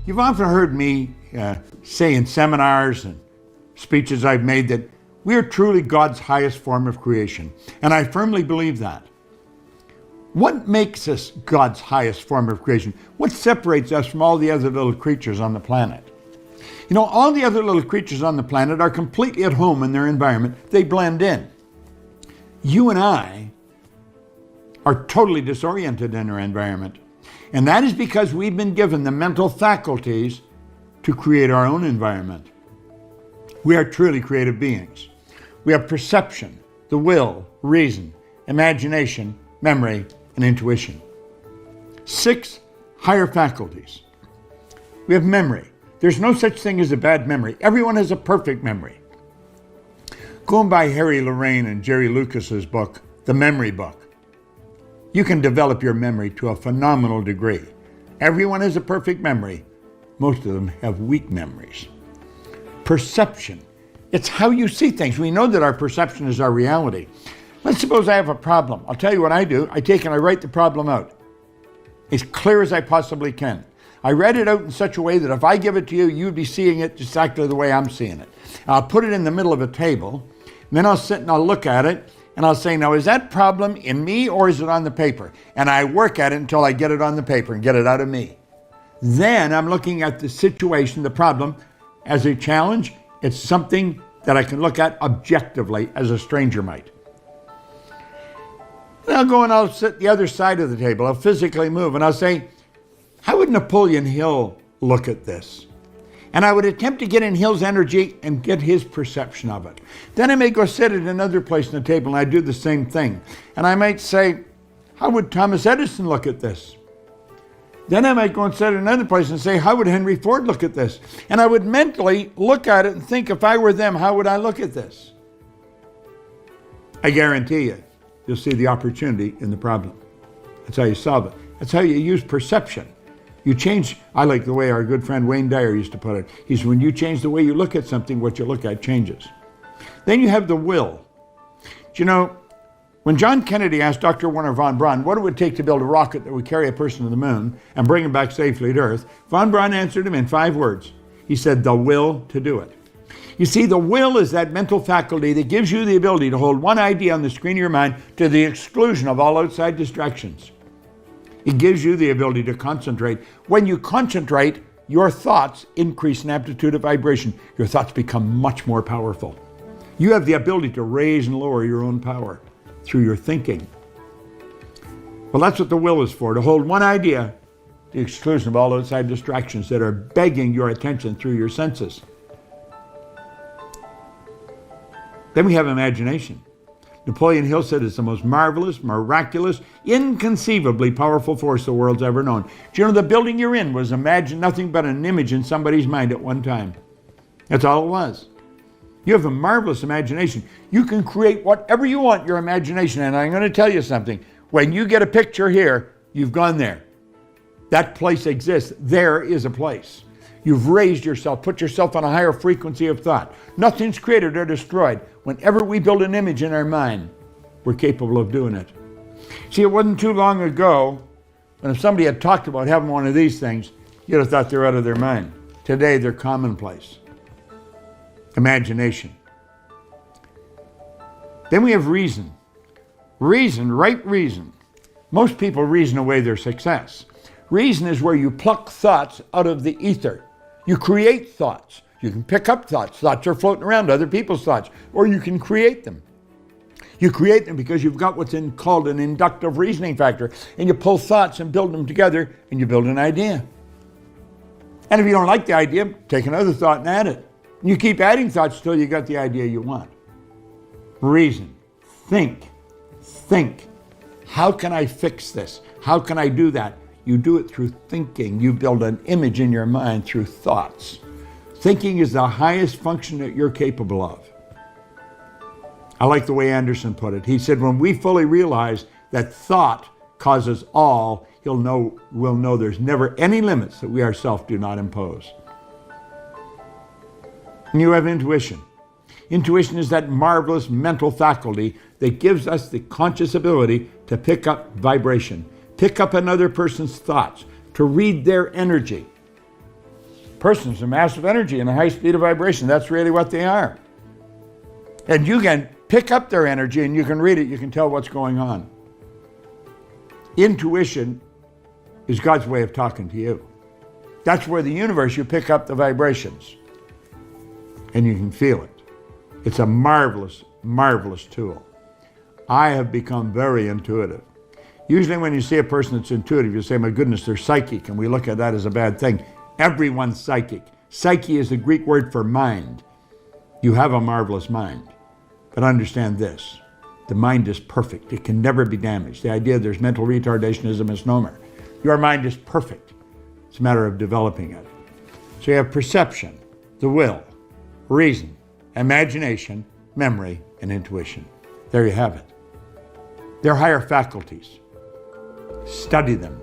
You've often heard me say in seminars and speeches I've made that we are truly God's highest form of creation, and I firmly believe that. What makes us God's highest form of creation? What separates us from all the other little creatures on the planet? You know, all the other little creatures on the planet are completely at home in their environment. They blend in. You and I are totally disoriented in our environment. And that is because we've been given the mental faculties to create our own environment. We are truly creative beings. We have perception, the will, reason, imagination, memory, and intuition. 6 higher faculties. We have memory. There's no such thing as a bad memory. Everyone has a perfect memory. Go and buy Harry Lorraine and Jerry Lucas's book, The Memory Book. You can develop your memory to a phenomenal degree. Everyone has a perfect memory. Most of them have weak memories. Perception. It's how you see things. We know that our perception is our reality. Let's suppose I have a problem. I'll tell you what I do. I take and I write the problem out as clear as I possibly can. I write it out in such a way that if I give it to you, you'd be seeing it exactly the way I'm seeing it. I'll put it in the middle of a table, and then I'll sit and I'll look at it, and I'll say, now, is that problem in me or is it on the paper? And I work at it until I get it on the paper and get it out of me. Then I'm looking at the situation, the problem, as a challenge. It's something that I can look at objectively as a stranger might. Then I'll go and I'll sit the other side of the table. I'll physically move and I'll say, how would Napoleon Hill look at this? And I would attempt to get in Hill's energy and get his perception of it. Then I may go sit at another place on the table and I do the same thing. And I might say, how would Thomas Edison look at this? Then I might go and sit at another place and say, how would Henry Ford look at this? And I would mentally look at it and think, if I were them, how would I look at this? I guarantee you, you'll see the opportunity in the problem. That's how you solve it. That's how you use perception. You change, I like the way our good friend Wayne Dyer used to put it. He said, when you change the way you look at something, what you look at changes. Then you have the will. Do you know, when John Kennedy asked Dr. Wernher von Braun what it would take to build a rocket that would carry a person to the moon and bring him back safely to Earth, von Braun answered him in 5 words. He said, the will to do it. You see, the will is that mental faculty that gives you the ability to hold one idea on the screen of your mind to the exclusion of all outside distractions. It gives you the ability to concentrate. When you concentrate, your thoughts increase in amplitude of vibration. Your thoughts become much more powerful. You have the ability to raise and lower your own power through your thinking. Well, that's what the will is for, to hold one idea to the exclusion of all outside distractions that are begging your attention through your senses. Then we have imagination. Napoleon Hill said it's the most marvelous, miraculous, inconceivably powerful force the world's ever known. Do you know the building you're in was nothing but an image in somebody's mind at one time? That's all it was. You have a marvelous imagination. You can create whatever you want, your imagination. And I'm going to tell you something. When you get a picture here, you've gone there. That place exists. There is a place. You've raised yourself, put yourself on a higher frequency of thought. Nothing's created or destroyed. Whenever we build an image in our mind, we're capable of doing it. See, it wasn't too long ago when if somebody had talked about having one of these things, you'd have thought they're out of their mind. Today, they're commonplace. Imagination. Then we have reason. Reason, right reason. Most people reason away their success. Reason is where you pluck thoughts out of the ether. You create thoughts. You can pick up thoughts. Thoughts are floating around, other people's thoughts, or you can create them. You create them because you've got what's called an inductive reasoning factor, and you pull thoughts and build them together, and you build an idea. And if you don't like the idea, take another thought and add it. And you keep adding thoughts till you got the idea you want. Reason. Think. Think. How can I fix this? How can I do that? You do it through thinking. You build an image in your mind through thoughts. Thinking is the highest function that you're capable of. I like the way Anderson put it. He said, when we fully realize that thought causes all, we'll know there's never any limits that we ourselves do not impose. And you have intuition. Intuition is that marvelous mental faculty that gives us the conscious ability to pick up vibration, pick up another person's thoughts, to read their energy. Person's a mass of energy and a high speed of vibration. That's really what they are. And you can pick up their energy and you can read it. You can tell what's going on. Intuition is God's way of talking to you. That's where the universe, you pick up the vibrations and you can feel it. It's a marvelous, marvelous tool. I have become very intuitive. Usually when you see a person that's intuitive, you say, my goodness, they're psychic, and we look at that as a bad thing. Everyone's psychic. Psyche is the Greek word for mind. You have a marvelous mind. But understand this, the mind is perfect. It can never be damaged. The idea there's mental retardation is a misnomer. Your mind is perfect. It's a matter of developing it. So you have perception, the will, reason, imagination, memory, and intuition. There you have it. They're higher faculties. Study them.